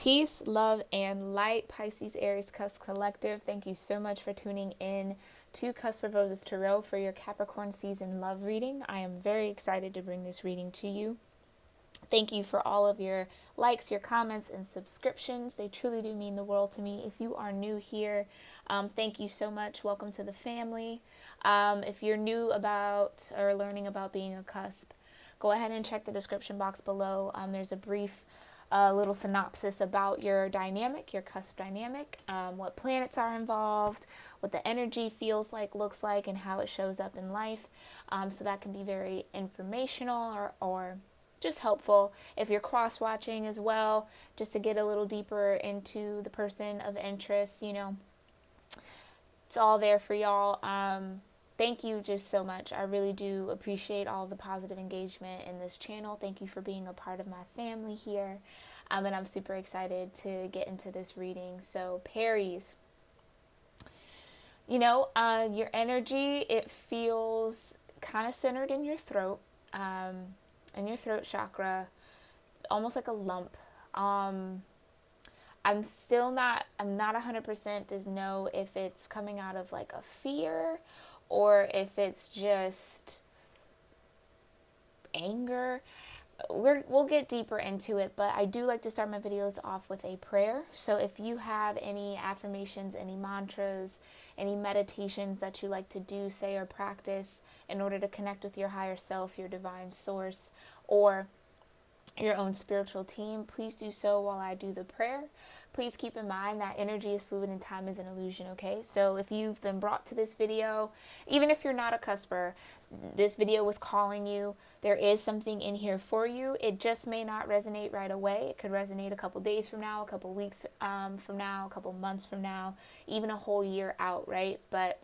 Peace, love, and light, Pisces, Aries, Cusp Collective. Thank you so much for tuning in to Cusp of Roses Tarot for your Capricorn season love reading. I am very excited to bring this reading to you. Thank you for all of your likes, your comments, and subscriptions. They truly do mean the world to me. If you are new here, thank you so much. Welcome to the family. If you're new about or learning about being a cusp, go ahead and check the description box below. There's a brief little synopsis about your dynamic, your cusp dynamic, what planets are involved, what the energy feels like, looks like, and how it shows up in life. So that can be very informational or just helpful if you're cross-watching as well, just to get a little deeper into the person of interest. You know, it's all there for y'all. Thank you just so much. I really do appreciate all the positive engagement in this channel. Thank you for being a part of my family here. And I'm super excited to get into this reading. So Aries, you know, your energy, it feels kind of centered in your throat, in your throat chakra, almost like a lump. I'm not 100% to know if it's coming out of like a fear or if it's just anger. We'll get deeper into it, but I do like to start my videos off with a prayer. So if you have any affirmations, any mantras, any meditations that you like to do, say, or practice in order to connect with your higher self, your divine source, or your own spiritual team, please do so while I do the prayer. Please keep in mind that energy is fluid and time is an illusion, okay? So if you've been brought to this video, even if you're not a cusper, this video was calling you, there is something in here for you. It just may not resonate right away. It could resonate a couple days from now, a couple weeks from now, a couple months from now, even a whole year out, right? But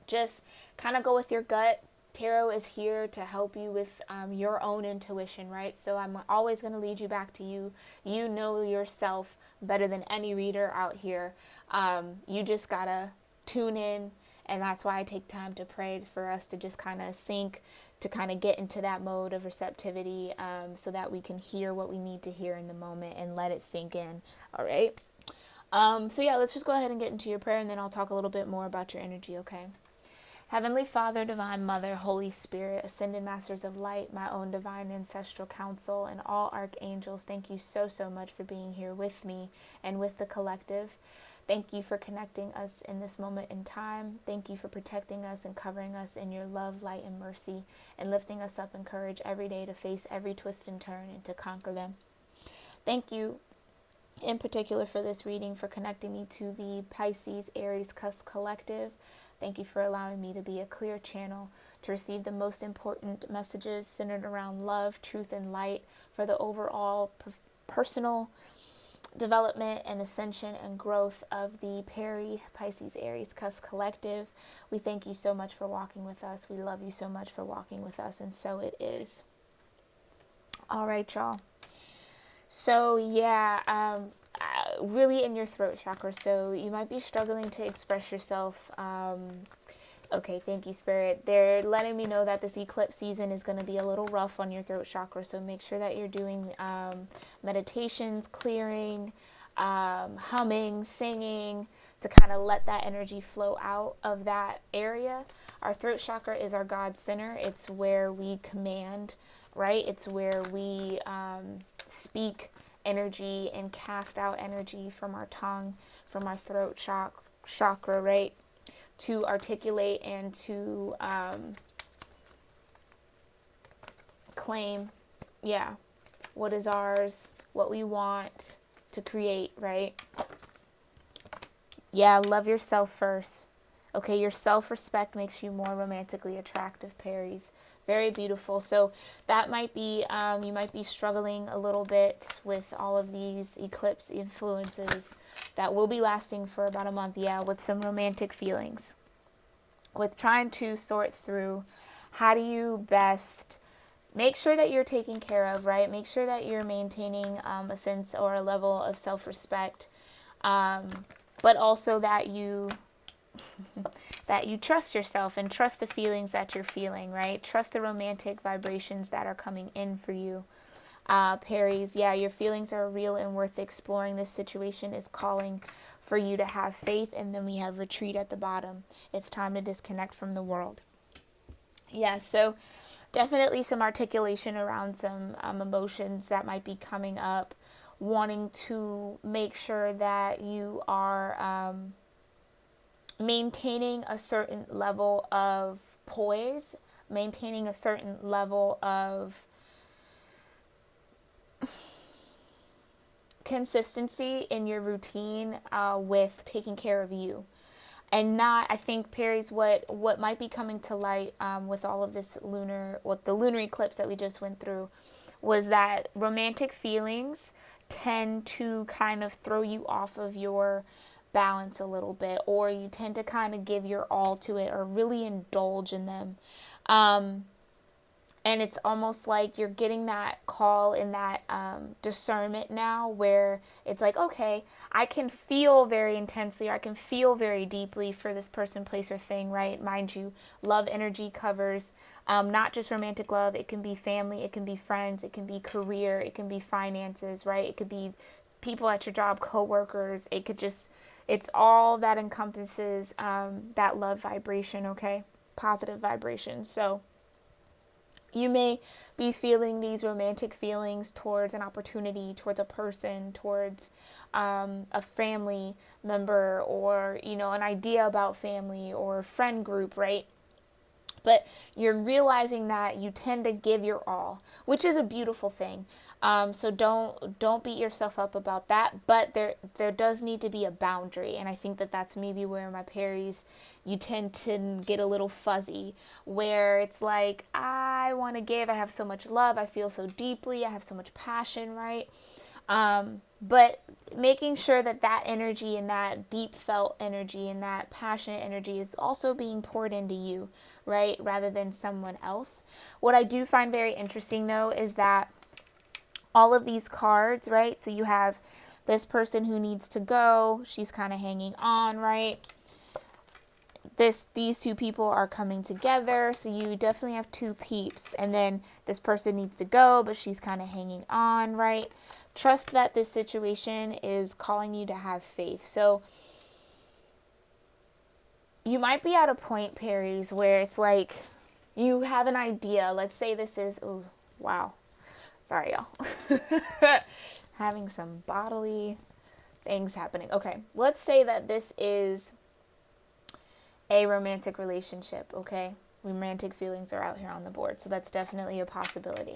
just kind of go with your gut. Tarot is here to help you with your own intuition, right? So I'm always going to lead you back to you. You know yourself better than any reader out here. You just got to tune in, and that's why I take time to pray, for us to just kind of sync, to kind of get into that mode of receptivity, so that we can hear what we need to hear in the moment and let it sink in, all right? So yeah, let's just go ahead and get into your prayer, and then I'll talk a little bit more about your energy, okay? Heavenly Father, Divine Mother, Holy Spirit, Ascended Masters of Light, my own divine ancestral council, and all archangels, thank you so, so much for being here with me and with the collective. Thank you for connecting us in this moment in time. Thank you for protecting us and covering us in your love, light, and mercy, and lifting us up in courage every day to face every twist and turn and to conquer them. Thank you in particular for this reading, for connecting me to the Pisces, Aries, Cusp Collective. Thank you for allowing me to be a clear channel to receive the most important messages centered around love, truth, and light for the overall personal development and ascension and growth of the Pisces, Aries, Cusp Collective. We thank you so much for walking with us. We love you so much for walking with us, and so it is. All right, y'all. So yeah, really in your throat chakra, so you might be struggling to express yourself. Okay, thank you, Spirit. They're letting me know that this eclipse season is going to be a little rough on your throat chakra, so make sure that you're doing meditations, clearing, humming, singing, to kind of let that energy flow out of that area. Our throat chakra is our God center. It's where we command, right? It's where we speak energy and cast out energy from our tongue, from our throat chakra, right? To articulate and to claim, yeah, what is ours, what we want to create, right? Yeah, love yourself first. Okay, your self-respect makes you more romantically attractive, Aries. Very beautiful. So that might be, you might be struggling a little bit with all of these eclipse influences that will be lasting for about a month, yeah, with some romantic feelings. With trying to sort through, how do you best make sure that you're taken care of, right? Make sure that you're maintaining a sense or a level of self-respect, but also that you that you trust yourself and trust the feelings that you're feeling, right? Trust the romantic vibrations that are coming in for you. Perry's, yeah, your feelings are real and worth exploring. This situation is calling for you to have faith. And then we have retreat at the bottom. It's time to disconnect from the world. Yeah, so definitely some articulation around some emotions that might be coming up, wanting to make sure that you are maintaining a certain level of poise, maintaining a certain level of consistency in your routine with taking care of you. And not, I think, Perry's, what might be coming to light with all of this the lunar eclipse that we just went through, was that romantic feelings tend to kind of throw you off of your balance a little bit, or you tend to kind of give your all to it or really indulge in them. And it's almost like you're getting that call in that discernment now, where it's like, okay, I can feel very intensely, or I can feel very deeply for this person, place, or thing, right? Mind you, love energy covers not just romantic love. It can be family, it can be friends, it can be career, it can be finances, right? It could be people at your job, coworkers. It could just, it's all that encompasses that love vibration, okay? Positive vibration. So you may be feeling these romantic feelings towards an opportunity, towards a person, towards a family member, or, you know, an idea about family or friend group, right? But you're realizing that you tend to give your all, which is a beautiful thing. So don't beat yourself up about that. But there does need to be a boundary, and I think that that's maybe where my Perry's, you tend to get a little fuzzy, where it's like, I want to give, I have so much love, I feel so deeply, I have so much passion, right? But making sure that that energy and that deep felt energy and that passionate energy is also being poured into you, right? Rather than someone else. What I do find very interesting, though, is that all of these cards, right? So you have this person who needs to go. She's kind of hanging on, right? These two people are coming together, so you definitely have two peeps. And then this person needs to go, but she's kind of hanging on, right? Trust that this situation is calling you to have faith. So you might be at a point, Perry's, where it's like you have an idea. Let's say this is, oh, wow. Sorry, y'all. Having some bodily things happening. Okay, let's say that this is a romantic relationship, okay? Romantic feelings are out here on the board, so that's definitely a possibility.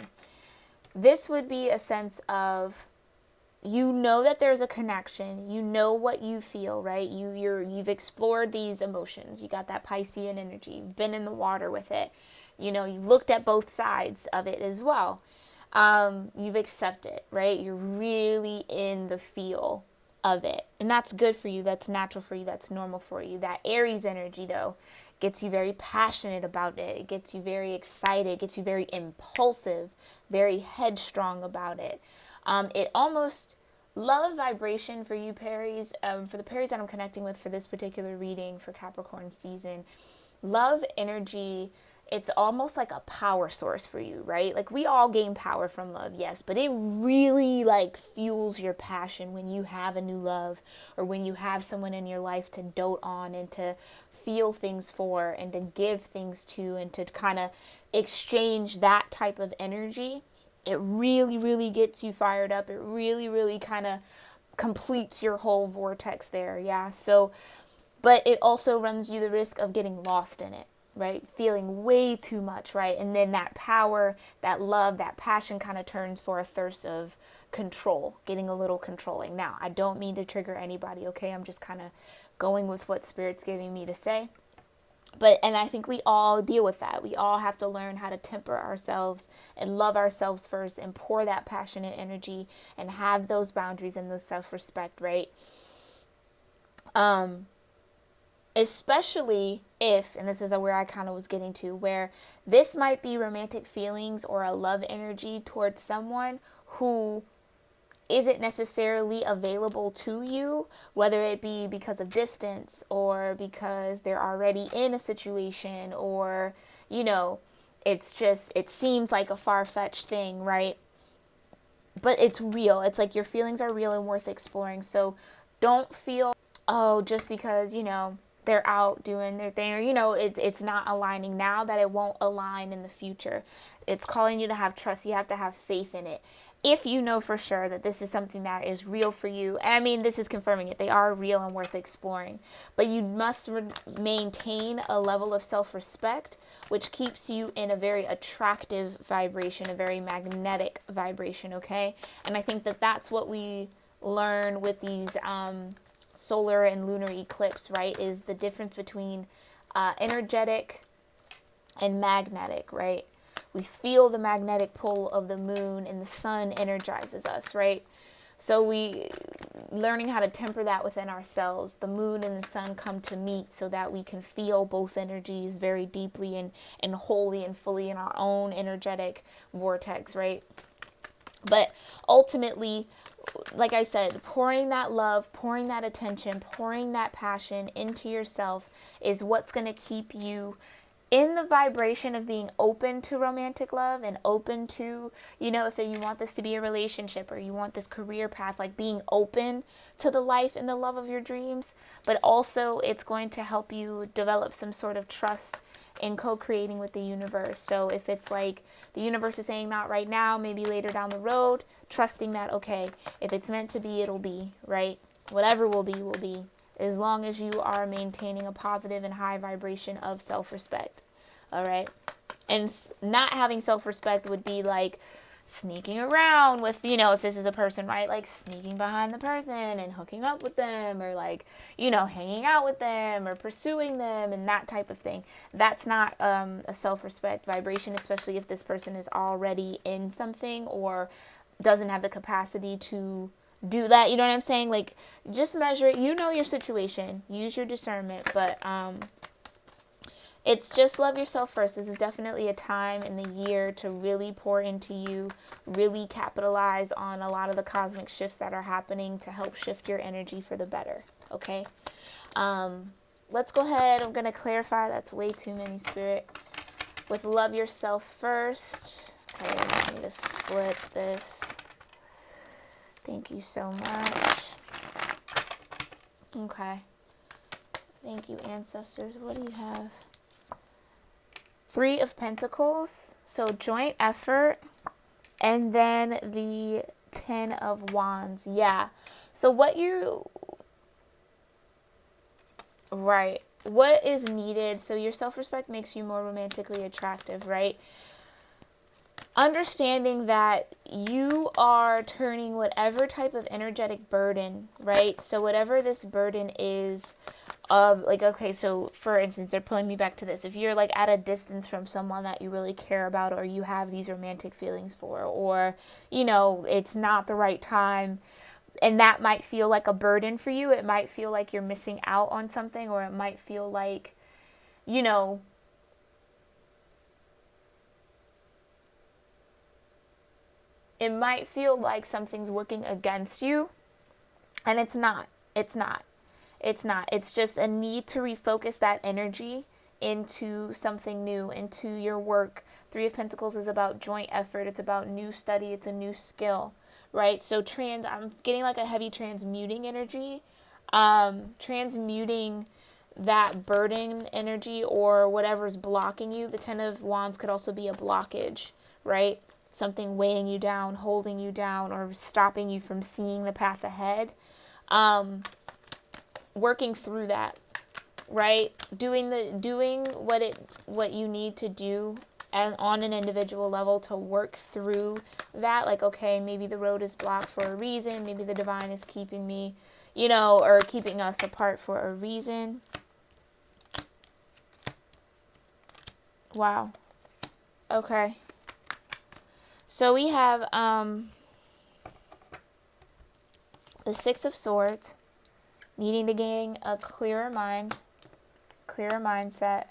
This would be a sense of, you know that there's a connection. You know what you feel, right? You've explored these emotions. You got that Piscean energy. You've been in the water with it. You know, you looked at both sides of it as well. You've accepted, right? You're really in the feel of it. And that's good for you. That's natural for you. That's normal for you. That Aries energy, though, gets you very passionate about it. It gets you very excited. It gets you very impulsive, very headstrong about it. It almost, love vibration for you, Perry's, for the Perry's that I'm connecting with for this particular reading for Capricorn season, love energy, it's almost like a power source for you, right? Like, we all gain power from love, yes, but it really like fuels your passion when you have a new love, or when you have someone in your life to dote on and to feel things for and to give things to and to kind of exchange that type of energy. It really, really gets you fired up. It really, really kind of completes your whole vortex there, yeah? So, but it also runs you the risk of getting lost in it, right? Feeling way too much, right? And then that power, that love, that passion kind of turns for a thirst of control, getting a little controlling. Now, I don't mean to trigger anybody, okay? I'm just kind of going with what Spirit's giving me to say. But, and I think we all deal with that. We all have to learn how to temper ourselves and love ourselves first and pour that passionate energy and have those boundaries and those self-respect, right? Especially if, and this is where I kind of was getting to, where this might be romantic feelings or a love energy towards someone who isn't necessarily available to you, whether it be because of distance or because they're already in a situation, or, you know, it's just, it seems like a far-fetched thing, right? but it's real. It's like your feelings are real and worth exploring. So don't feel, oh, just because, they're out doing their thing, or, it's not aligning now, that it won't align in the future. It's calling you to have trust. You have to have faith in it. If you know for sure that this is something that is real for you, and I mean, this is confirming it, they are real and worth exploring, but you must maintain a level of self-respect, which keeps you in a very attractive vibration, a very magnetic vibration, okay? And I think that that's what we learn with these solar and lunar eclipse, right, is the difference between energetic and magnetic, right? We feel the magnetic pull of the moon, and the sun energizes us, right? So we learning how to temper that within ourselves. The moon and the sun come to meet so that we can feel both energies very deeply and wholly and fully in our own energetic vortex, right? But ultimately, like I said, pouring that love, pouring that attention, pouring that passion into yourself is what's going to keep you in the vibration of being open to romantic love and open to, if you want this to be a relationship or you want this career path, like being open to the life and the love of your dreams. But also it's going to help you develop some sort of trust in co-creating with the universe. So if it's like the universe is saying not right now, maybe later down the road, trusting that, okay, if it's meant to be, it'll be, right? Whatever will be, will be. As long as you are maintaining a positive and high vibration of self-respect. All right. And not having self-respect would be like sneaking around with, if this is a person, right? Like sneaking behind the person and hooking up with them, or like, hanging out with them or pursuing them and that type of thing. That's not a self-respect vibration, especially if this person is already in something or doesn't have the capacity to do that. You know what I'm saying? Like, just measure it. Your situation, use your discernment, but it's just love yourself first. This is definitely a time in the year to really pour into you, really capitalize on a lot of the cosmic shifts that are happening to help shift your energy for the better. Okay. Let's go ahead. I'm going to clarify. That's way too many, Spirit. With love yourself first. Okay, I need to split this. Thank you so much. Okay. Thank you, ancestors. What do you have? 3 of Pentacles. So joint effort. And then the 10 of Wands. Yeah. So what is needed? So your self-respect makes you more romantically attractive, right? Understanding that you are turning whatever type of energetic burden, right? So whatever this burden is of, like, okay, so for instance, they're pulling me back to this. If you're like at a distance from someone that you really care about, or you have these romantic feelings for, or, it's not the right time, and that might feel like a burden for you. It might feel like you're missing out on something, or it might feel like, it might feel like something's working against you, and it's not. It's not. It's not. It's just a need to refocus that energy into something new, into your work. 3 of Pentacles is about joint effort. It's about new study. It's a new skill, right? So I'm getting like a heavy transmuting energy, transmuting that burden energy or whatever's blocking you. The 10 of Wands could also be a blockage, right? Something weighing you down, holding you down, or stopping you from seeing the path ahead. Working through that, right? Doing what you need to do and on an individual level to work through that. Like, okay, maybe the road is blocked for a reason. Maybe the divine is keeping me, or keeping us apart for a reason. Wow. Okay. So we have the 6 of Swords, needing to gain a clearer mind, clearer mindset.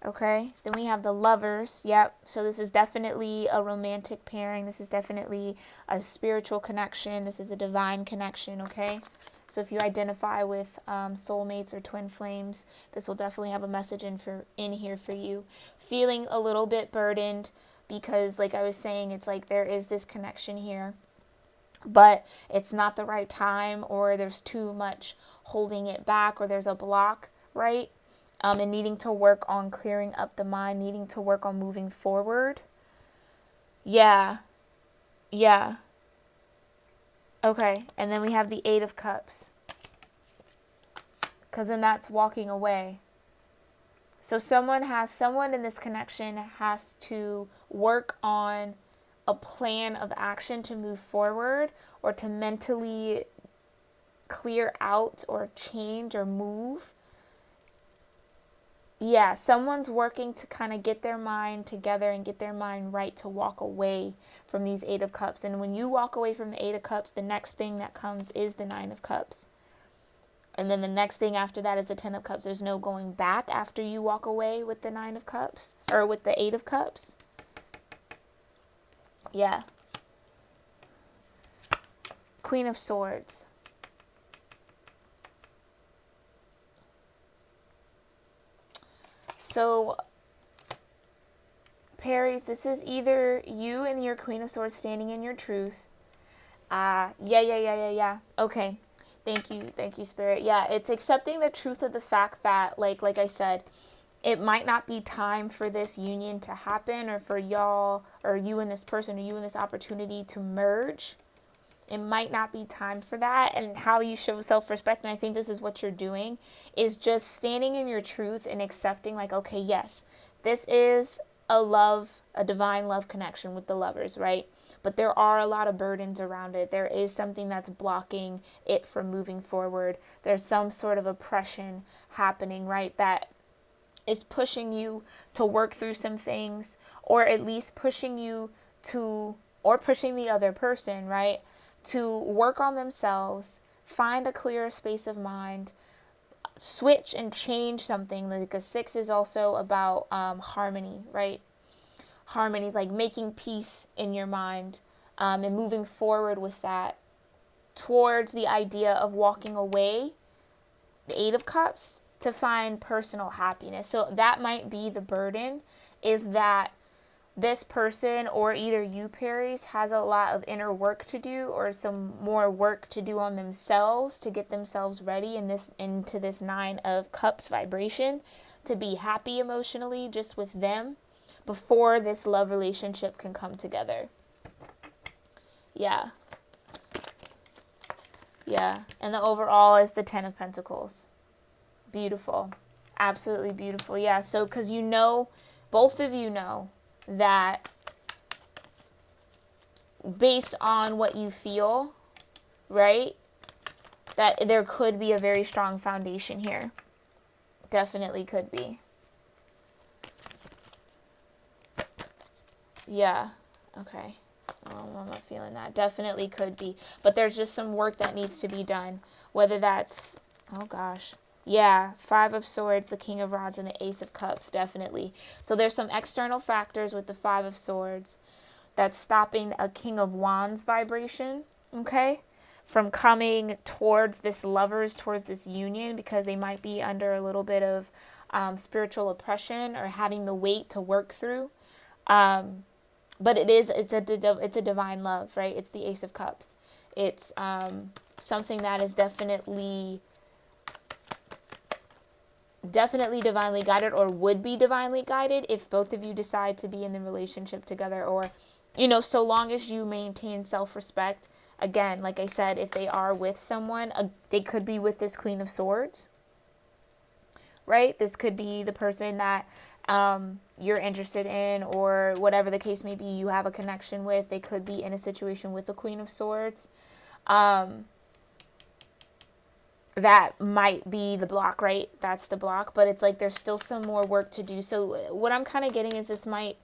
Okay, then we have the Lovers. Yep, so this is definitely a romantic pairing. This is definitely a spiritual connection. This is a divine connection, okay? So if you identify with soulmates or twin flames, this will definitely have a message in here for you. Feeling a little bit burdened, because like I was saying, it's like there is this connection here, but it's not the right time, or there's too much holding it back, or there's a block, right? And needing to work on clearing up the mind, needing to work on moving forward. Yeah. Yeah. Okay. And then we have the Eight of Cups, because then that's walking away. So someone in this connection has to work on a plan of action to move forward, or to mentally clear out or change or move. Yeah, someone's working to kind of get their mind together and get their mind right to walk away from these Eight of Cups. And when you walk away from the Eight of Cups, the next thing that comes is the Nine of Cups. And then the next thing after that is the Ten of Cups. There's no going back after you walk away with the Nine of Cups, or with the Eight of Cups. Yeah. Queen of Swords. So, Aries, this is either you and your Queen of Swords standing in your truth. Yeah. Okay. Thank you, Spirit. Yeah, it's accepting the truth of the fact that, like I said, it might not be time for this union to happen, or for y'all, or you and this person, or you and this opportunity to merge. It might not be time for that. And how you show self-respect, and I think this is what you're doing, is just standing in your truth and accepting, like, okay, yes, this is a divine love connection with the lovers, right? But there are a lot of burdens around it. There is something that's blocking it from moving forward. There's some sort of oppression happening, right? That is pushing you to work through some things, or at least pushing you to, or pushing the other person, right, to work on themselves, find a clearer space of mind, switch and change something. Like a 6 is also about harmony, right? Harmony, like making peace in your mind, and moving forward with that towards the idea of walking away, the Eight of Cups, to find personal happiness. So that might be the burden, is that this person, or either you, Aries, has a lot of inner work to do, or some more work to do on themselves to get themselves ready into this Nine of Cups vibration, to be happy emotionally just with them before this love relationship can come together. Yeah. And the overall is the Ten of Pentacles. Beautiful. Absolutely beautiful. Yeah. So, because both of you know that based on what you feel, right, that there could be a very strong foundation here. Definitely could be. Yeah. Okay. I'm not feeling that. Definitely could be. But there's just some work that needs to be done. Whether that's, oh gosh. Yeah, Five of Swords, the King of Rods, and the Ace of Cups, definitely. So there's some external factors with the Five of Swords that's stopping a King of Wands vibration, okay, from coming towards this lovers, towards this union, because they might be under a little bit of spiritual oppression, or having the weight to work through. But it's a divine love, right? It's the Ace of Cups. It's something that is definitely divinely guided, or would be divinely guided if both of you decide to be in the relationship together, or, so long as you maintain self-respect. Again, like I said, if they are with someone, they could be with this Queen of Swords, right? This could be the person that you're interested in, or whatever the case may be, you have a connection with. They could be in a situation with the Queen of Swords. That might be the block, right? That's the block, but it's like there's still some more work to do. So what I'm kind of getting is this might,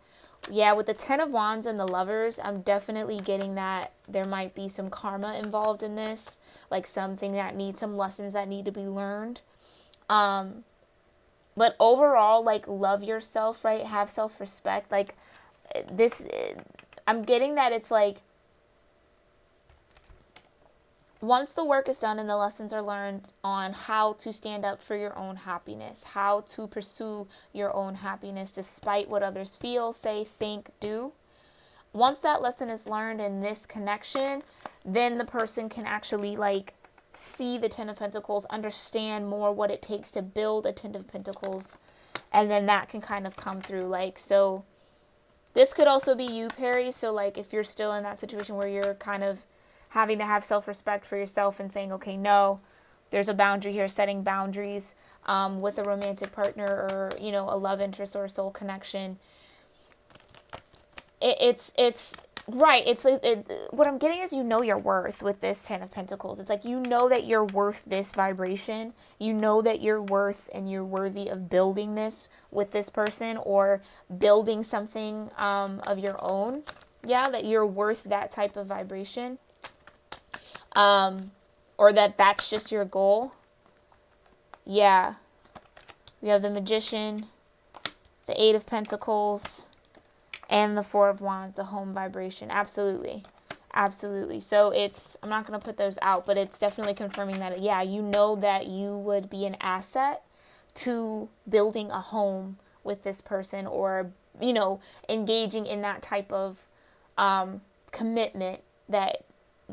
with the Ten of Wands and the lovers, I'm definitely getting that there might be some karma involved in this, like something that needs some lessons that need to be learned. But overall, like, love yourself, right? Have self-respect. Like, this, I'm getting that it's like, once the work is done and the lessons are learned on how to stand up for your own happiness, how to pursue your own happiness despite what others feel, say, think, do, once that lesson is learned in this connection, then the person can actually like see the Ten of Pentacles, understand more what it takes to build a Ten of Pentacles, and then that can kind of come through. Like, so this could also be you, Perry. So like if you're still in that situation where you're kind of having to have self-respect for yourself and saying, okay, no, there's a boundary here, setting boundaries with a romantic partner or, you know, a love interest or a soul connection. It's right. It's like what I'm getting is, you know, your worth with this Ten of Pentacles. It's like, you know that you're worth this vibration. You know that you're worth and you're worthy of building this with this person or building something of your own. Yeah, that you're worth that type of vibration. Or that's just your goal. Yeah. We have the Magician, the Eight of Pentacles, and the Four of Wands, the home vibration. Absolutely. Absolutely. So it's, I'm not going to put those out, but it's definitely confirming that, yeah, you know that you would be an asset to building a home with this person, or, you know, engaging in that type of commitment, that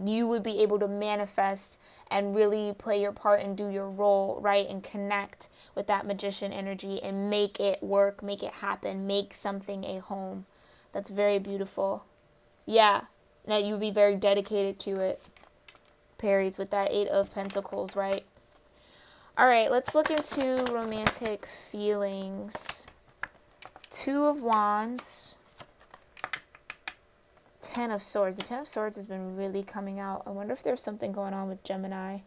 you would be able to manifest and really play your part and do your role, right? And connect with that Magician energy and make it work, make it happen, make something a home. That's very beautiful. Yeah, that you would be very dedicated to it, Perry's, with that Eight of Pentacles, right? All right, let's look into romantic feelings. Two of Wands, Ten of Swords. The Ten of Swords has been really coming out. I wonder if there's something going on with Gemini.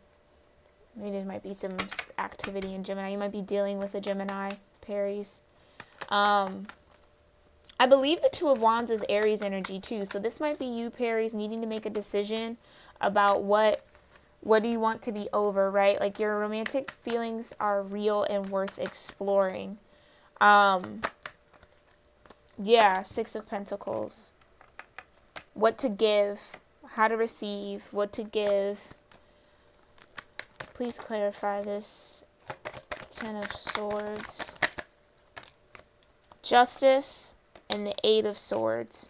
Maybe there might be some activity in Gemini. You might be dealing with a Gemini, Perry's. I believe the Two of Wands is Aries energy too. So this might be you, Perry's, needing to make a decision about what do you want to be over, right? Like, your romantic feelings are real and worth exploring. Yeah, Six of Pentacles. What to give, how to receive, what to give. Please clarify this. Ten of Swords. Justice and the Eight of Swords.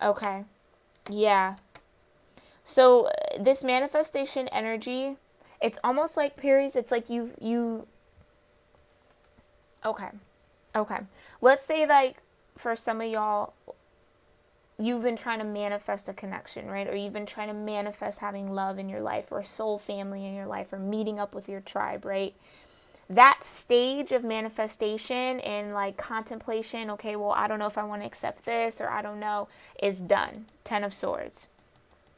Okay. Yeah. So this manifestation energy, it's almost like, Perry's, it's like okay. Okay. Let's say, like, for some of y'all, you've been trying to manifest a connection, right? Or you've been trying to manifest having love in your life, or a soul family in your life, or meeting up with your tribe, right? That stage of manifestation and like contemplation, okay, well, I don't know if I want to accept this, or I don't know, is done. Ten of Swords,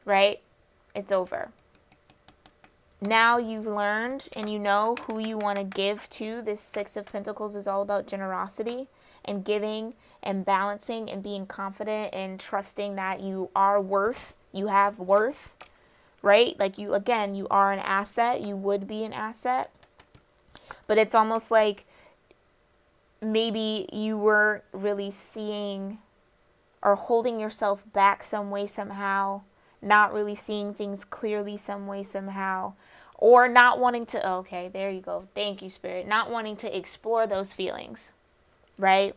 right? It's over. Now you've learned and you know who you want to give to. This Six of Pentacles is all about generosity and giving and balancing and being confident and trusting that you are worth, you have worth, right? Like, you, again, you are an asset. You would be an asset. But it's almost like maybe you were really seeing or holding yourself back some way, somehow, not really seeing things clearly some way, somehow, or not wanting to, okay, there you go. Thank you, Spirit. Not wanting to explore those feelings, right?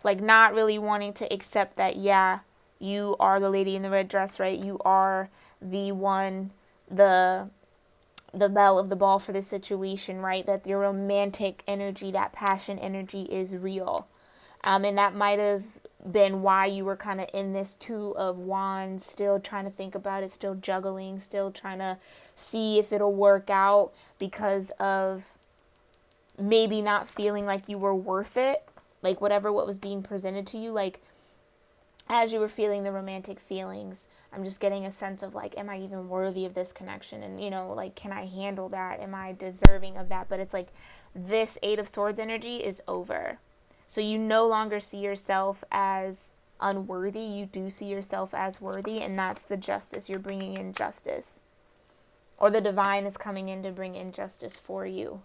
Like, not really wanting to accept that, yeah, you are the lady in the red dress, right? You are the one, the belle of the ball for this situation, right? That your romantic energy, that passion energy is real. And that might have been why you were kind of in this Two of Wands, still trying to think about it, still juggling, still trying to see if it'll work out, because of maybe not feeling like you were worth it, like what was being presented to you. Like, as you were feeling the romantic feelings, I'm just getting a sense of like, am I even worthy of this connection? And, you know, like, can I handle that? Am I deserving of that? But it's like, this Eight of Swords energy is over. So you no longer see yourself as unworthy. You do see yourself as worthy. And that's the justice. You're bringing in justice. Or the divine is coming in to bring in justice for you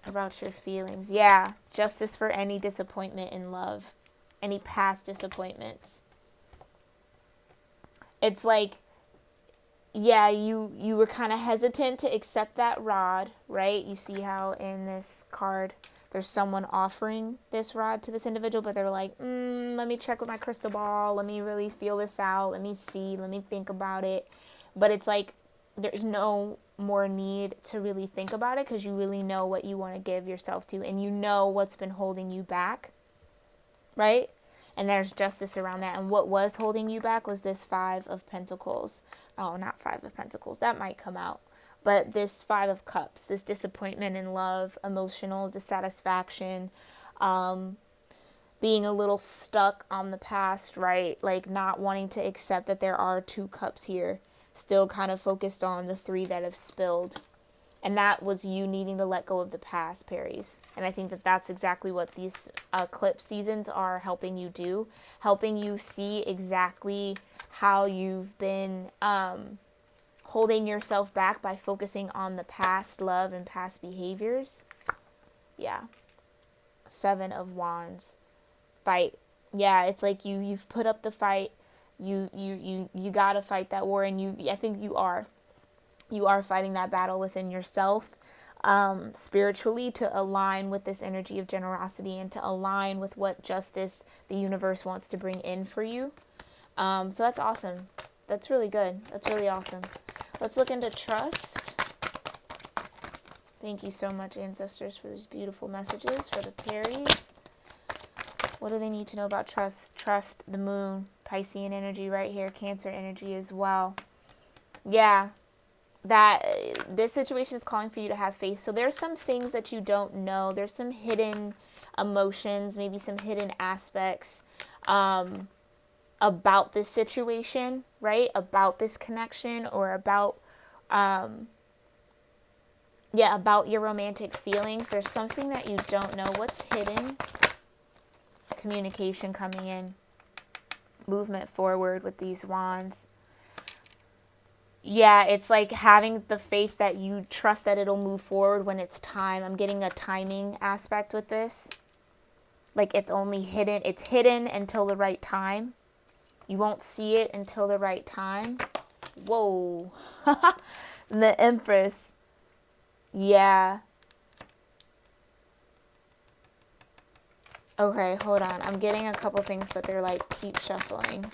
about your feelings. Yeah, justice for any disappointment in love. Any past disappointments. It's like yeah, you were kind of hesitant to accept that rod, right? You see how in this card there's someone offering this rod to this individual, but they were like, let me check with my crystal ball. Let me really feel this out. Let me see. Let me think about it. But it's like there's no more need to really think about it because you really know what you want to give yourself to, and you know what's been holding you back, right? And there's justice around that. And what was holding you back was this Five of Pentacles. Oh, not Five of Pentacles. That might come out. But this Five of Cups, this disappointment in love, emotional dissatisfaction, being a little stuck on the past, right? Like not wanting to accept that there are two cups here. Still kind of focused on the three that have spilled. And that was you needing to let go of the past, Aries. And I think that that's exactly what these eclipse seasons are helping you do. Helping you see exactly how you've been holding yourself back by focusing on the past love and past behaviors. Yeah. Seven of Wands. Fight. Yeah, it's like you've put up the fight. You got to fight that war, and I think you are fighting that battle within yourself, spiritually, to align with this energy of generosity and to align with what justice the universe wants to bring in for you. So that's awesome. That's really good. That's really awesome. Let's look into trust. Thank you so much, ancestors, for these beautiful messages for the Aries. What do they need to know about trust? Trust, the moon, Piscean energy right here, Cancer energy as well. Yeah, that this situation is calling for you to have faith. So there's some things that you don't know. There's some hidden emotions, maybe some hidden aspects about this situation, right? About this connection, or about about your romantic feelings. There's something that you don't know. What's hidden? Communication coming in. Movement forward with these wands. Yeah, it's like having the faith that you trust that it'll move forward when it's time. I'm getting a timing aspect with this. Like it's only hidden. It's hidden until the right time. You won't see it until the right time. Whoa. The Empress. Yeah. Okay, hold on. I'm getting a couple things, but they're like, keep shuffling.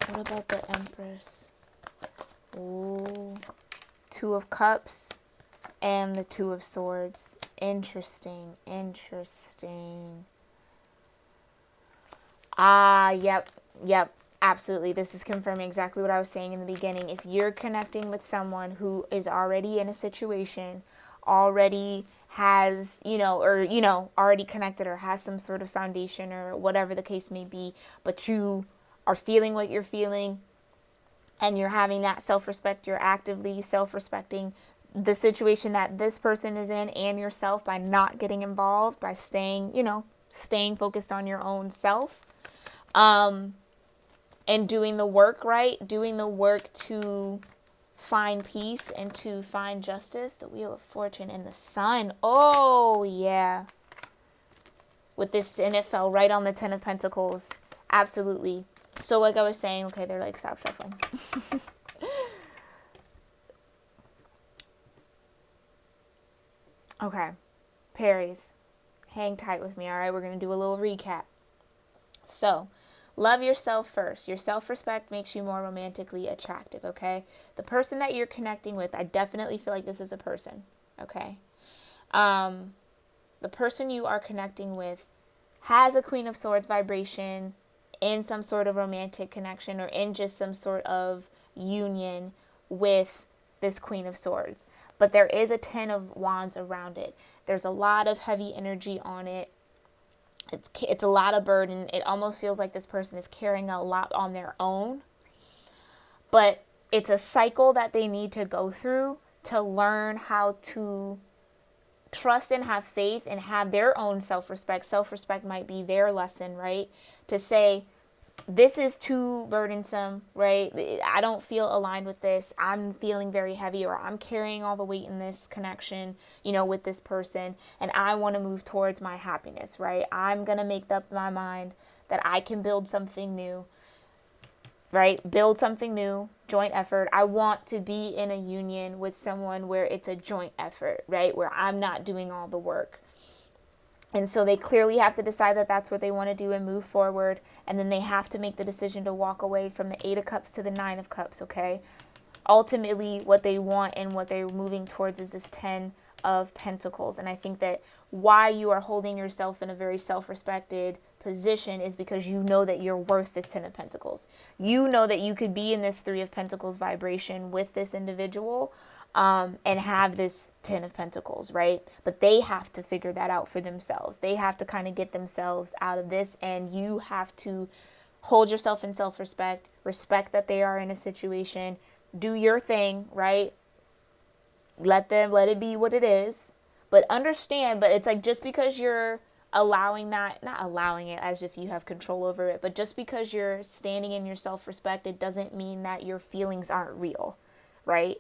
What about the Empress? Ooh. Two of Cups and the Two of Swords. Interesting. Interesting. Yep. Absolutely. This is confirming exactly what I was saying in the beginning. If you're connecting with someone who is already in a situation, already has, already connected or has some sort of foundation or whatever the case may be, but you are feeling what you're feeling and you're having that self-respect, you're actively self-respecting the situation that this person is in and yourself by not getting involved, by staying focused on your own self, and doing the work, right? Doing the work to find peace and to find justice. The Wheel of Fortune and the Sun. Oh, yeah. With this, and it fell right on the Ten of Pentacles. Absolutely. So like I was saying, okay, they're like, stop shuffling. Okay. Aries, hang tight with me, all right? We're going to do a little recap. So, love yourself first. Your self-respect makes you more romantically attractive, okay? The person that you're connecting with, I definitely feel like this is a person, okay? The person you are connecting with has a Queen of Swords vibration in some sort of romantic connection or in just some sort of union with this Queen of Swords. But there is a Ten of Wands around it. There's a lot of heavy energy on it. It's a lot of burden. It almost feels like this person is carrying a lot on their own. But it's a cycle that they need to go through to learn how to trust and have faith and have their own self-respect. Self-respect might be their lesson, right? To say, this is too burdensome, right? I don't feel aligned with this. I'm feeling very heavy, or I'm carrying all the weight in this connection, with this person, and I want to move towards my happiness, right? I'm going to make up my mind that I can build something new. right? Build something new, joint effort. I want to be in a union with someone where it's a joint effort, right? Where I'm not doing all the work. And so they clearly have to decide that that's what they want to do and move forward. And then they have to make the decision to walk away from the 8 of Cups to the 9 of Cups, okay? Ultimately, what they want and what they're moving towards is this 10 of Pentacles. And I think that why you are holding yourself in a very self-respected position is because you know that you're worth this 10 of Pentacles. You know that you could be in this 3 of Pentacles vibration with this individual, and have this 10 of Pentacles, right? But they have to figure that out for themselves. They have to kind of get themselves out of this, and you have to hold yourself in self-respect, respect that they are in a situation, do your thing, right? Let it be what it is, but understand, but it's like, just because you're allowing that, not allowing it as if you have control over it, but just because you're standing in your self-respect, it doesn't mean that your feelings aren't real, right?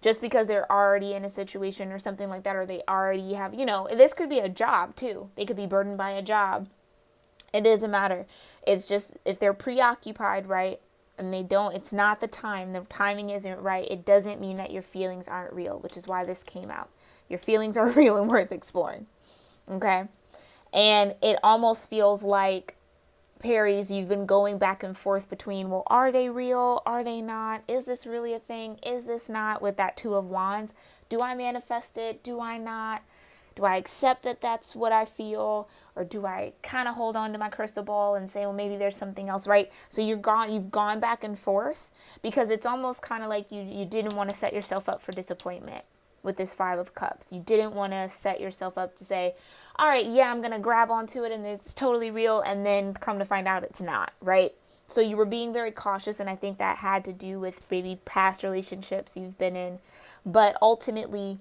Just because they're already in a situation or something like that, or they already have, this could be a job too. They could be burdened by a job. It doesn't matter. It's just, if they're preoccupied, right, and they don't, it's not the time, the timing isn't right, it doesn't mean that your feelings aren't real, which is why this came out. Your feelings are real and worth exploring, okay? And it almost feels like, Paris, you've been going back and forth between, well, are they real? Are they not? Is this really a thing? Is this not? With that 2 of Wands, do I manifest it? Do I not? Do I accept that that's what I feel? Or do I kind of hold on to my crystal ball and say, well, maybe there's something else, right? So you've gone back and forth, because it's almost kind of like you didn't want to set yourself up for disappointment with this 5 of Cups. You didn't want to set yourself up to say, all right, yeah, I'm going to grab onto it and it's totally real, and then come to find out it's not, right? So you were being very cautious, and I think that had to do with maybe past relationships you've been in. But ultimately,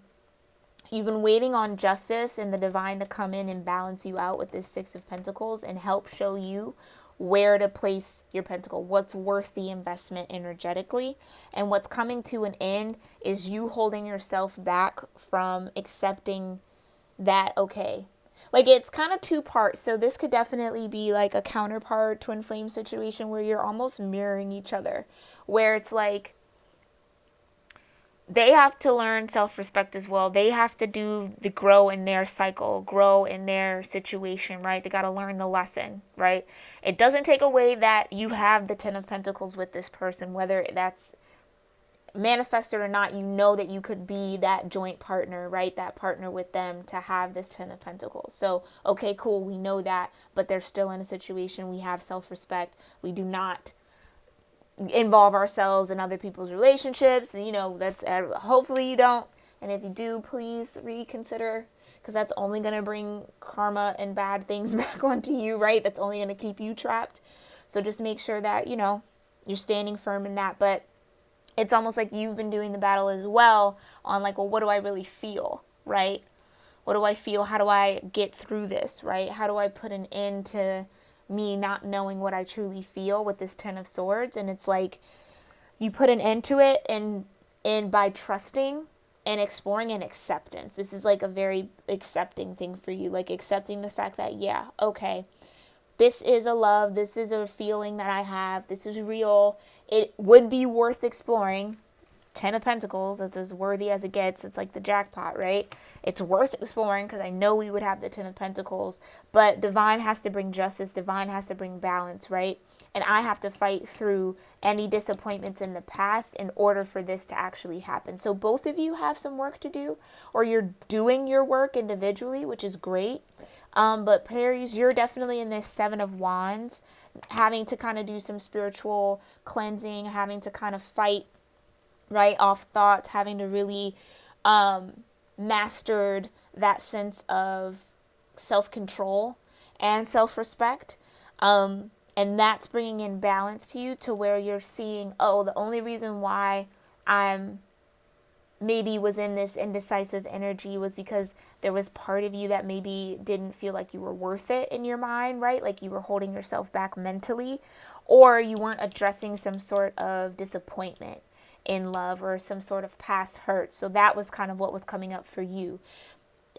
you've been waiting on justice and the divine to come in and balance you out with this 6 of Pentacles and help show you where to place your pentacle, what's worth the investment energetically. And what's coming to an end is you holding yourself back from accepting that, okay, like, it's kind of 2 parts. So this could definitely be like a counterpart twin flame situation where you're almost mirroring each other, where it's like they have to learn self-respect as well. They have to grow in their cycle, grow in their situation, right? They got to learn the lesson, right? It doesn't take away that you have the 10 of Pentacles with this person, whether that's manifested or not. You know that you could be that joint partner, right? That partner with them to have this 10 of Pentacles. So, okay, cool. We know that, but they're still in a situation. We have self-respect. We do not involve ourselves in other people's relationships. That's, hopefully you don't. And if you do, please reconsider, because that's only going to bring karma and bad things back onto you, right? That's only going to keep you trapped. So just make sure that, you're standing firm in that. But it's almost like you've been doing the battle as well on, like, well, what do I really feel, right? What do I feel? How do I get through this, right? How do I put an end to me not knowing what I truly feel with this 10 of Swords? And it's like you put an end to it and by trusting and exploring and acceptance. This is like a very accepting thing for you, like accepting the fact that, yeah, okay, this is a love, this is a feeling that I have, this is real. It would be worth exploring. 10 of Pentacles is as worthy as it gets. It's like the jackpot, right? It's worth exploring, because I know we would have the 10 of Pentacles, but divine has to bring justice. Divine has to bring balance, right? And I have to fight through any disappointments in the past in order for this to actually happen. So both of you have some work to do, or you're doing your work individually, which is great. But Paris, you're definitely in this 7 of Wands, having to kind of do some spiritual cleansing, having to kind of fight, right, off thoughts, having to really mastered that sense of self-control and self-respect. And that's bringing in balance to you, to where you're seeing, oh, the only reason why I'm maybe was in this indecisive energy was because there was part of you that maybe didn't feel like you were worth it in your mind, right? Like you were holding yourself back mentally, or you weren't addressing some sort of disappointment in love or some sort of past hurt. So that was kind of what was coming up for you.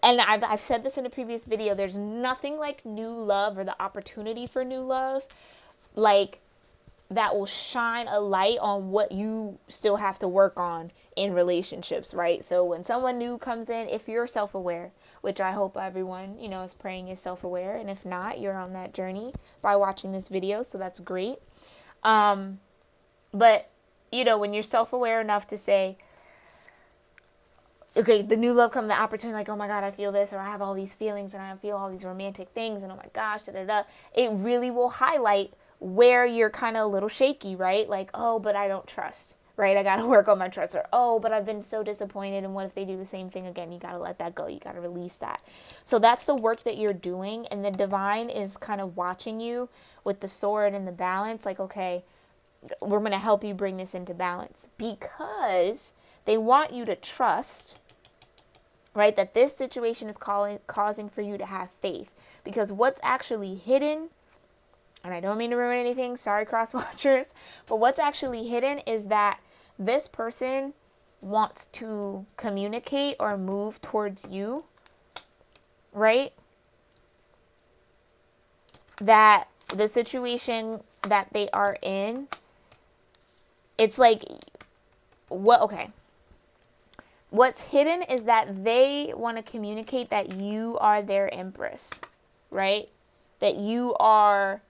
And I've said this in a previous video, there's nothing like new love or the opportunity for new love, like that will shine a light on what you still have to work on in relationships, right? So when someone new comes in, if you're self-aware, which I hope everyone, is praying is self-aware, and if not, you're on that journey by watching this video, so that's great. But, when you're self-aware enough to say, okay, the new love comes, the opportunity, like, oh my God, I feel this, or I have all these feelings, and I feel all these romantic things, and oh my gosh, it really will highlight where you're kind of a little shaky, right? Like, oh, but I don't trust, right? I got to work on my trust. Or, oh, but I've been so disappointed, and what if they do the same thing again? You got to let that go. You got to release that. So that's the work that you're doing, and the divine is kind of watching you with the sword and the balance, like, okay, we're going to help you bring this into balance, because they want you to trust, right, that this situation is causing for you to have faith. Because what's actually hidden, and I don't mean to ruin anything, sorry cross watchers, but what's actually hidden is that this person wants to communicate or move towards you, right? That the situation that they are in, it's like, what's hidden is that they want to communicate that you are their empress, right? That you are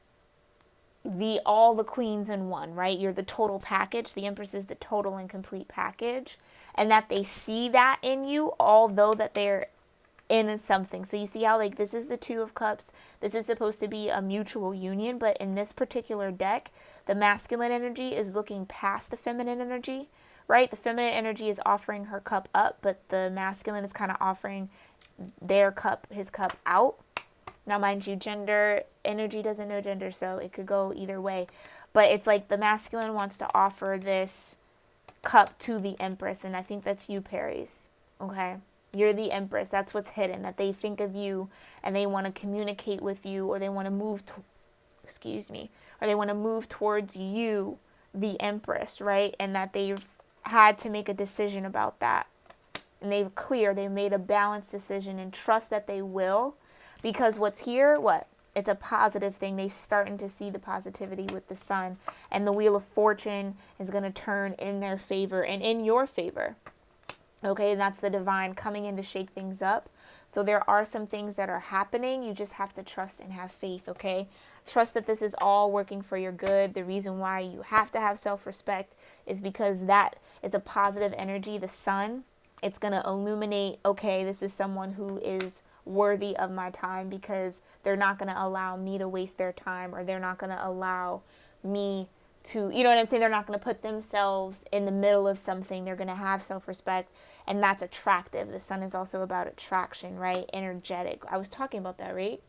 all the queens in one, right? You're the total package. The empress is the total and complete package. And that they see that in you, although that they're in something. So you see how, like, this is the Two of Cups. This is supposed to be a mutual union, but in this particular deck, the masculine energy is looking past the feminine energy, right? The feminine energy is offering her cup up, but the masculine is kind of offering his cup out. Now, mind you, gender energy doesn't know gender, so it could go either way. But it's like the masculine wants to offer this cup to the empress, and I think that's you, Pisces. Okay? You're the empress. That's what's hidden, that they think of you, and they want to communicate with you, or they want to move, or they want to move towards you, the empress, right? And that they've had to make a decision about that. And they made a balanced decision, and trust that they will. Because what's here, it's a positive thing. They're starting to see the positivity with the sun. And the wheel of fortune is going to turn in their favor and in your favor. Okay, and that's the divine coming in to shake things up. So there are some things that are happening. You just have to trust and have faith, okay? Trust that this is all working for your good. The reason why you have to have self-respect is because that is a positive energy. The sun, it's going to illuminate, okay, this is someone who is worthy of my time, because they're not going to allow me to waste their time, or they're not going to allow me to, you know what I'm saying? They're not going to put themselves in the middle of something. They're going to have self-respect, and that's attractive. The sun is also about attraction, right? Energetic. I was talking about that, right?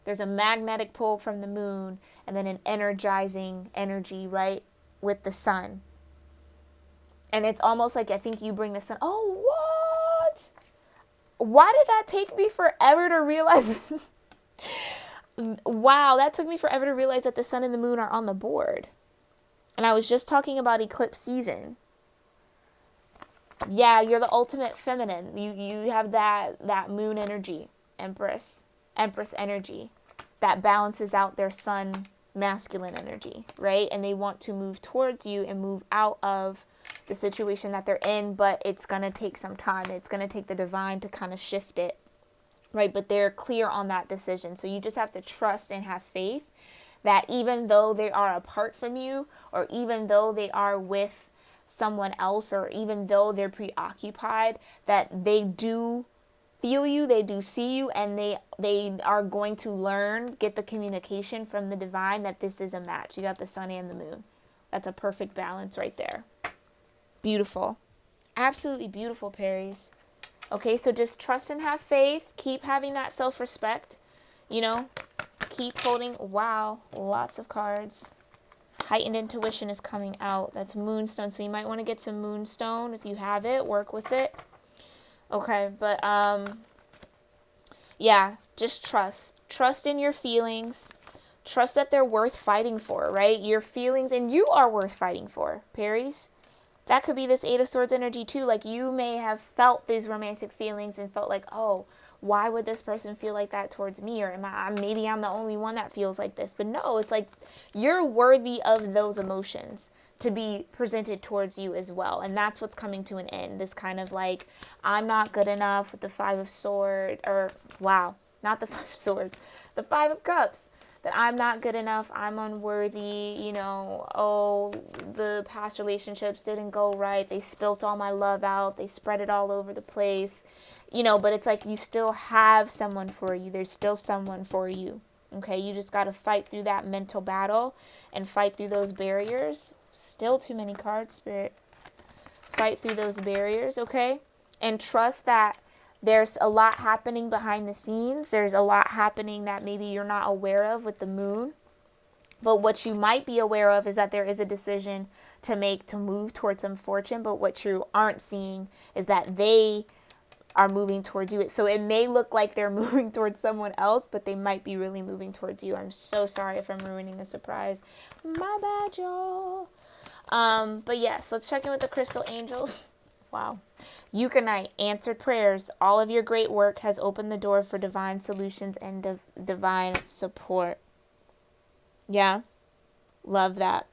There's a magnetic pull from the moon, and then an energizing energy, right, with the sun. And it's almost like, I think you bring the sun. Oh, what? Why did that take me forever to realize? Wow, that took me forever to realize that the sun and the moon are on the board. And I was just talking about eclipse season. Yeah, you're the ultimate feminine. You have that moon energy, empress energy, that balances out their sun masculine energy, right? And they want to move towards you and move out of the situation that they're in, but it's going to take some time. It's going to take the divine to kind of shift it, right? But they're clear on that decision. So you just have to trust and have faith that even though they are apart from you, or even though they are with someone else, or even though they're preoccupied, that they do feel you, they do see you, and they are going to get the communication from the divine that this is a match. You got the sun and the moon. That's a perfect balance right there. Beautiful. Absolutely beautiful, Pisces. Okay, so just trust and have faith. Keep having that self-respect. Keep holding. Wow, lots of cards. Heightened intuition is coming out. That's moonstone. So you might want to get some moonstone if you have it. Work with it. Okay, but yeah, just trust. Trust in your feelings. Trust that they're worth fighting for, right? Your feelings, and you are worth fighting for, Pisces. That could be this Eight of Swords energy too. Like, you may have felt these romantic feelings and felt like, oh, why would this person feel like that towards me? Or maybe I'm the only one that feels like this. But no, it's like you're worthy of those emotions to be presented towards you as well. And that's what's coming to an end. This kind of like, I'm not good enough with the 5 of swords, or wow, not the 5 of swords, the 5 of cups. That I'm not good enough, I'm unworthy, you know, oh, the past relationships didn't go right, they spilt all my love out, they spread it all over the place, you know, but it's like you still have someone for you, there's still someone for you, okay? You just got to fight through that mental battle and fight through those barriers. Still too many cards, Spirit. Fight through those barriers, okay? And trust that there's a lot happening behind the scenes. There's a lot happening that maybe you're not aware of with the moon. But what you might be aware of is that there is a decision to make to move towards some fortune. But what you aren't seeing is that they are moving towards you. So it may look like they're moving towards someone else, but they might be really moving towards you. I'm so sorry if I'm ruining a surprise. My bad, y'all. But yes, let's check in with the crystal angels. Wow. Euchanite, answered prayers. All of your great work has opened the door for divine solutions and divine support. Yeah. Love that.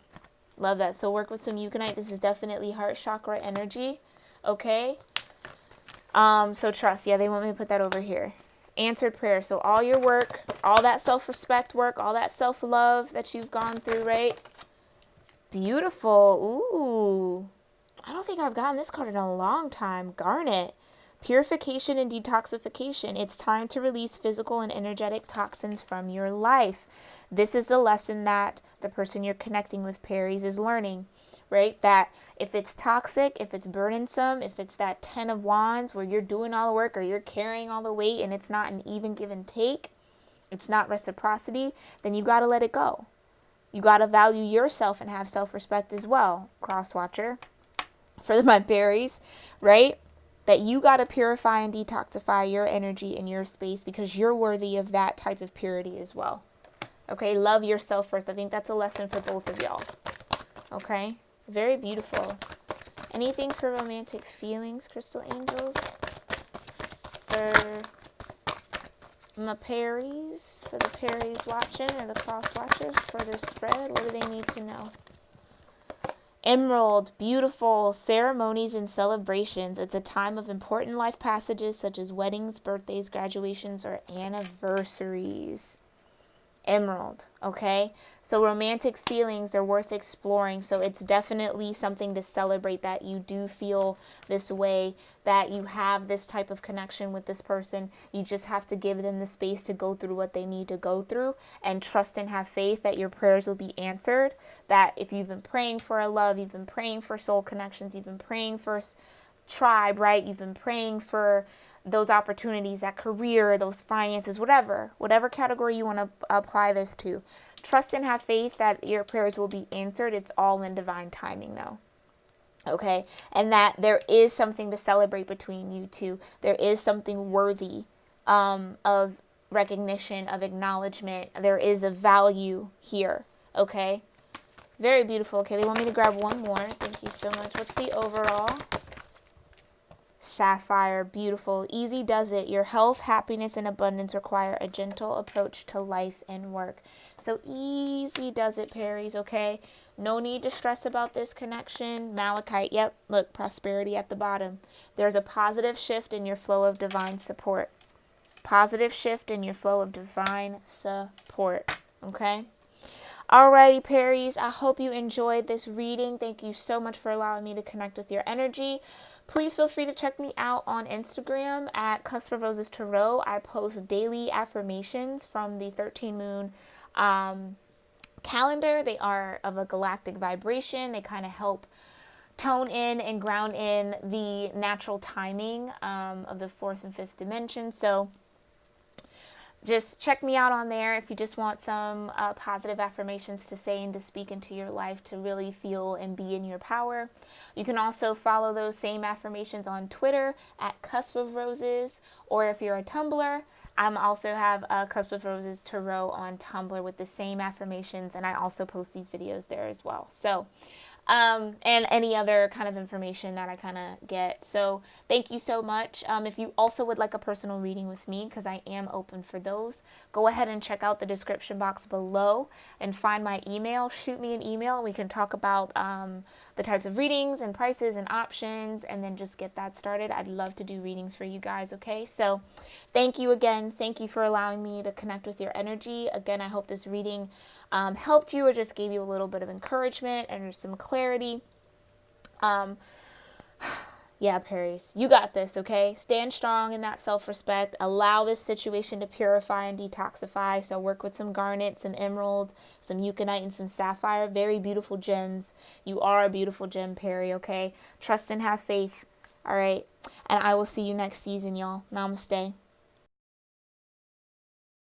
Love that. So work with some Euchanite. This is definitely heart chakra energy. Okay. So trust. Yeah, they want me to put that over here. Answered prayer. So all your work, all that self-respect work, all that self-love that you've gone through, right? Beautiful. Ooh. I don't think I've gotten this card in a long time. Garnet. Purification and detoxification. It's time to release physical and energetic toxins from your life. This is the lesson that the person you're connecting with, Paries, is learning, right? That if it's toxic, if it's burdensome, if it's that 10 of wands where you're doing all the work or you're carrying all the weight and it's not an even give and take, it's not reciprocity, then you got to let it go. You got to value yourself and have self-respect as well, cross-watcher. For my Paries, right? That you got to purify and detoxify your energy and your space because you're worthy of that type of purity as well. Okay, love yourself first. I think that's a lesson for both of y'all. Okay, very beautiful. Anything for romantic feelings, crystal angels? For my Paries, for the Paries watching or the cross watchers for this spread, what do they need to know? Emerald, beautiful ceremonies and celebrations. It's a time of important life passages such as weddings, birthdays, graduations, or anniversaries. Emerald, okay? So romantic feelings, they're worth exploring. So it's definitely something to celebrate that you do feel this way, that you have this type of connection with this person. You just have to give them the space to go through what they need to go through and trust and have faith that your prayers will be answered. That if you've been praying for a love, you've been praying for soul connections, you've been praying for tribe, right? You've been praying for those opportunities, that career, those finances, whatever category you want to apply this to. Trust and have faith that your prayers will be answered. It's all in divine timing though. Okay. And that there is something to celebrate between you two. There is something worthy of recognition, of acknowledgement. There is a value here. Okay. Very beautiful. Okay. They want me to grab one more. Thank you so much. What's the overall? Sapphire, beautiful. Easy does it. Your health, happiness, and abundance require a gentle approach to life and work. So easy does it, Paries, okay? No need to stress about this connection. Malachite, yep, look, prosperity at the bottom. There's a positive shift in your flow of divine support. Positive shift in your flow of divine support, okay? Alrighty, Paries, I hope you enjoyed this reading. Thank you so much for allowing me to connect with your energy. Please feel free to check me out on Instagram at Cusp of Roses Tarot. I post daily affirmations from the 13 moon calendar. They are of a galactic vibration. They kind of help tone in and ground in the natural timing of the 4th and 5th dimension. So just check me out on there if you just want some positive affirmations to say and to speak into your life to really feel and be in your power. You can also follow those same affirmations on Twitter at Cusp of Roses, or if you're a Tumblr, I also have Cusp of Roses Tarot on Tumblr with the same affirmations, and I also post these videos there as well. So and any other kind of information that I kind of get. So thank you so much. If you also would like a personal reading with me, because I am open for those, go ahead and check out the description box below and find my email. Shoot me an email and we can talk about the types of readings and prices and options, and then just get that started. I'd love to do readings for you guys, okay? So thank you again. Thank you for allowing me to connect with your energy. Again, I hope this reading helped you or just gave you a little bit of encouragement and some clarity. Yeah, Paris, you got this, okay? Stand strong in that self-respect. Allow this situation to purify and detoxify. So work with some garnet, some emerald, some euconite, and some sapphire. Very beautiful gems. You are a beautiful gem, Perry, okay? Trust and have faith, all right? And I will see you next season, y'all. Namaste.